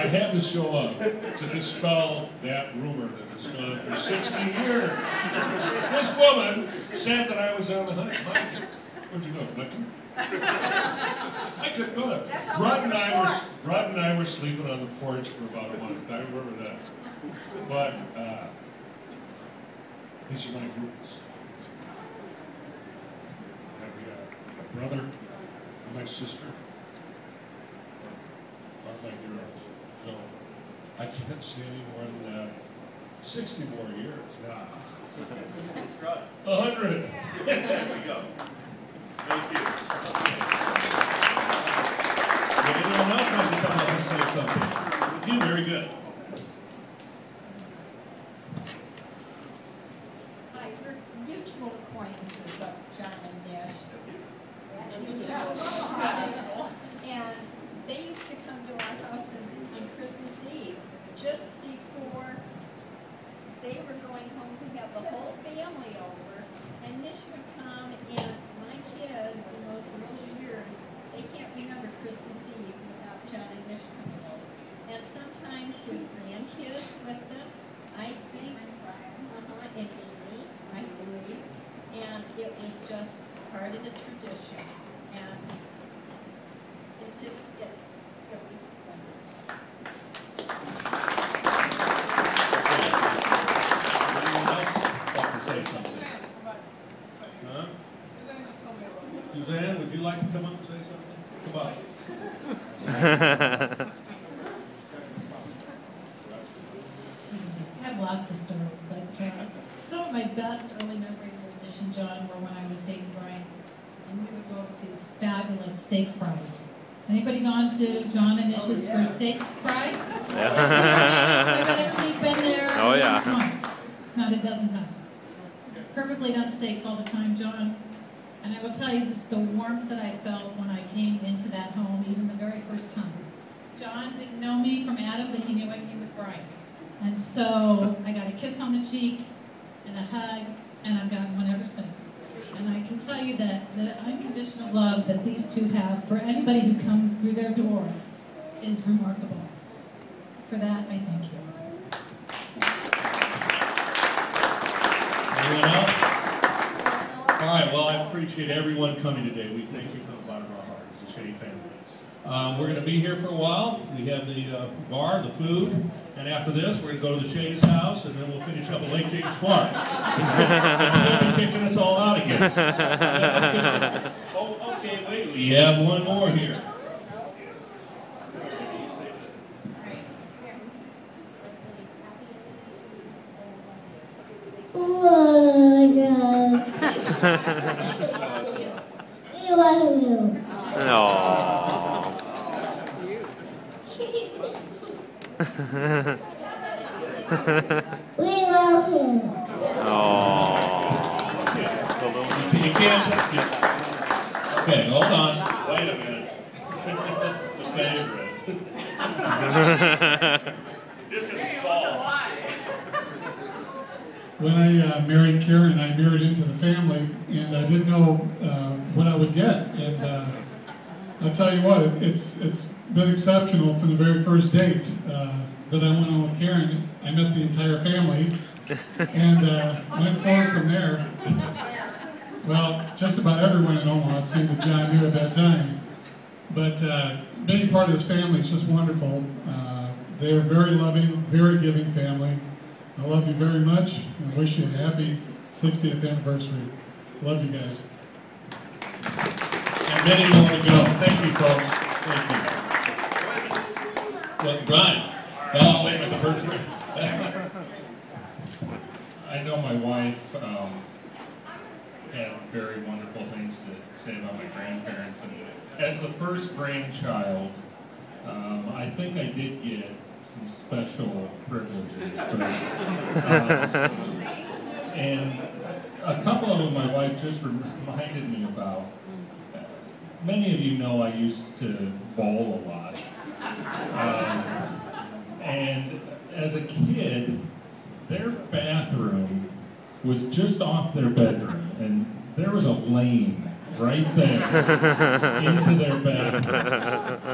I had to show up to dispel that rumor that has gone on for 60 years. This woman said that I was on the hunt. Where'd you go, Clinton? I couldn't know that. Rod and I were sleeping on the porch for about a month. I remember that. But these are my roots. I have a brother and my sister are my heroes. So I can't say any more than that. 60 more years. Nah. 100. There we go. Thank you. Anyone else want to come up and say something? You, very good. Hi, we're mutual acquaintances of John and Nish. And they used to come to our house on Christmas Eve, just before they were going home to have the whole family over. And Nish would come, and my kids in those early years, they can't remember Christmas Eve without John and Nish coming over. And sometimes with grandkids with them, I think, and Amy, I believe, and it was just part of the tradition. And it just, it was wonderful. Anyone else want to say something? Huh? Suzanne, would you like to come up and say something? Come on. I have lots of stories, but some of my best early memories of Nish and John were when I was dating Brian, and we would go over these fabulous steak fries. Anybody gone to John and Nish's for steak fry? Yeah. We've been there once, not a dozen times. Perfectly done steaks all the time, John. And I will tell you just the warmth that I felt when I came into that home, even the very first time. John didn't know me from Adam, but he knew I came with Brian. And so I got a kiss on the cheek and a hug, and I've gotten one ever since. And I can tell you that the unconditional love that these two have for anybody who comes through their door is remarkable. For that, I thank you. Anyone else? All right, well, I appreciate everyone coming today. We thank you from the bottom of our hearts, the Shea family. We're going to be here for a while. We have the bar, the food, and after this, we're going to go to the Shea's house, and then we'll finish up at Lake James Park. They'll be kicking us all out again. Oh, okay, wait, we have one more here. We love you. We love him. You can't touch it. Okay, hold on. Wait a minute. The favorite. Just because it's tall. When I married Karen, I married into the family, and I didn't know what I would get. And I'll tell you what, it's been exceptional from the very first date that I went on with Karen. I met the entire family, and went forward from there. Well, just about everyone in Omaha, it seemed that John knew at that time. But being part of this family is just wonderful. They're very loving, very giving family. I love you very much, and I wish you a happy 60th anniversary. Love you guys. And many more to go. Thank you, folks. Thank you. Well, Brian. Oh, wait a minute, the person. I know my wife had very wonderful things to say about my grandparents, and as the first grandchild, I think I did get some special privileges, and a couple of them my wife just reminded me about. Many of you know I used to bowl a lot, and as a kid, their bathroom was just off their bedroom, and there was a lane right there into their bedroom.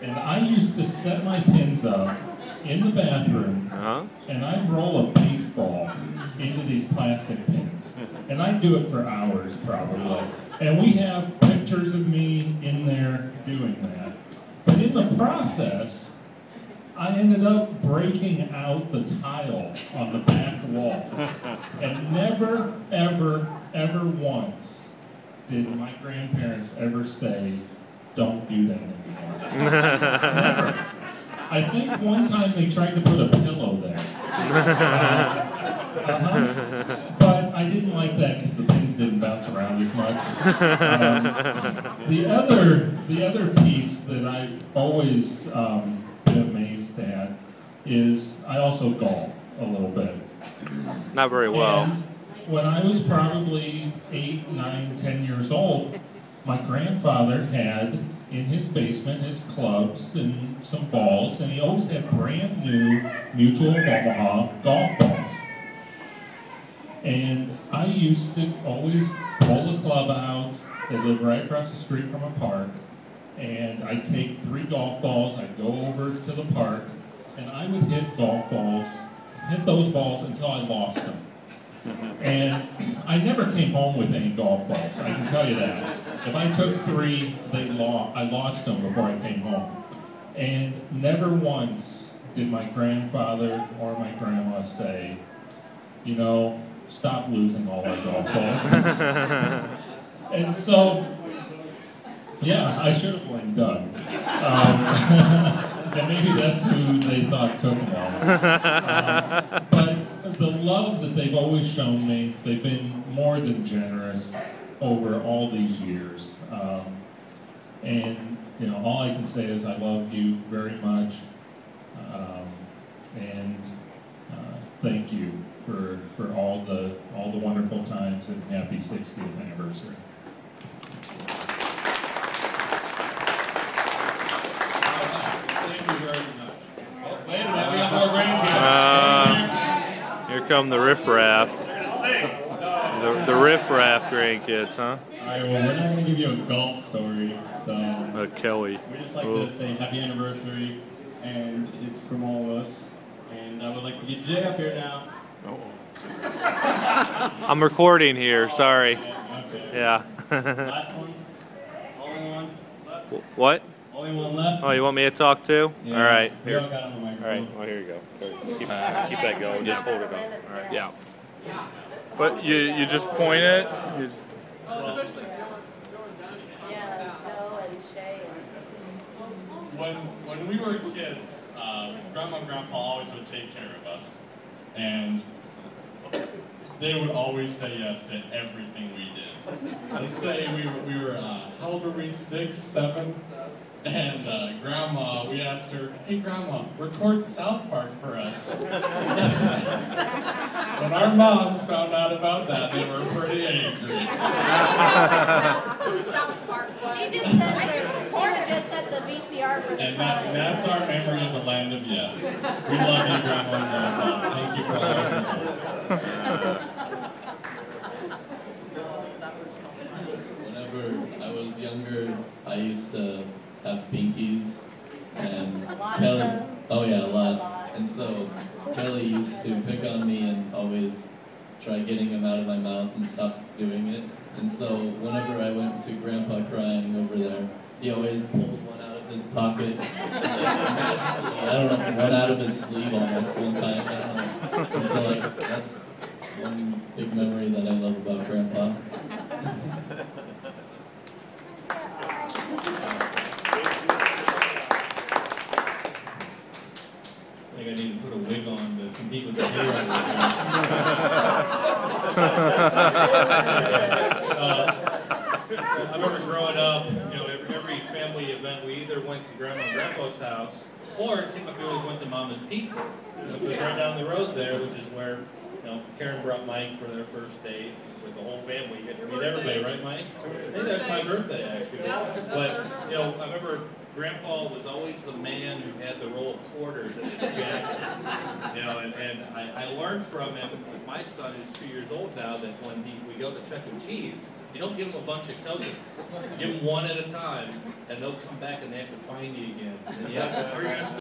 And I used to set my pins up in the bathroom, and I'd roll a baseball into these plastic pins. And I'd do it for hours, probably. And we have pictures of me in there doing that. But in the process, I ended up breaking out the tile on the back wall. And never, ever, ever once did my grandparents ever say, "Don't do that anymore." Never. I think one time they tried to put a pillow there. But I didn't like that because the pins didn't bounce around as much. The other piece that I've always been amazed at is I also golf a little bit. Not very well. And when I was probably 8, 9, 10 years old, my grandfather had in his basement his clubs and some balls, and he always had brand new Mutual of Omaha golf balls. And I used to always pull the club out. They lived right across the street from a park. And I'd take 3 golf balls, I'd go over to the park, and I would hit those balls until I lost them. And I never came home with any golf balls, I can tell you that. If I took 3, I lost them before I came home. And never once did my grandfather or my grandma say, you know, stop losing all our golf balls. And so, yeah, I should have blamed Doug. And maybe that's who they thought took them all. But the love that they've always shown me, they've been more than generous over all these years. And, you know, all I can say is I love you very much. And thank you for all the wonderful times, and happy 60th anniversary. Thank you very much. Oh, wait a minute, we got more grandkids. Here come the riffraff. The riffraff grandkids, huh? Alright, well, we're not going to give you a golf story, so Kelly. we just like to say happy anniversary, and it's from all of us. And I would like to get Jay up here now. I'm recording here, sorry. Okay. Yeah. Last one? Only one? What? Only one left? Oh, you want me to talk too? Yeah. All right. We Here. all got on the microphone. All right. Well, here you go. Keep that going. Just hold it up. All right. Yeah. But you just point it. You just... When we were kids, Grandma and Grandpa always would take care of us, and they would always say yes to everything we did. Let's say we were how old were we? 6, 7, and Grandma, we asked her, "Hey Grandma, record South Park for us." When our moms found out about that, they were pretty angry. She just said the VCR for the And that's our memory of the land of yes. We love you, Grandma and Grandpa. Thank you for all your Whenever I was younger, I used to have binkies, and Kelly, oh yeah, a lot. And so Kelly used to pick on me and always try getting them out of my mouth and stop doing it. And so whenever I went to Grandpa crying over there, he always pulled one out of his pocket. I don't know, one out of his sleeve almost one time. And so like that's one big memory that I love about Grandpa. I think I need to put a wig on to compete with the hair right now. I remember growing up, you know, every family event, we either went to Grandma and Grandpa's house, or it seemed like we always went to Mama's Pizza. It was right down the road there, which is where, you know, Karen brought Mike for their first date with the whole family. You get to meet everybody, right, Mike? I think that's my birthday, actually. But, you know, I remember Grandpa was always the man who had the roll of quarters in his jacket. You know, and I learned from him, my son is 2 years old now, that when we go to Chuck E. Cheese, you don't give them a bunch of cousins. Give them one at a time, and they'll come back and they have to find you again. And he asks, "Are you going to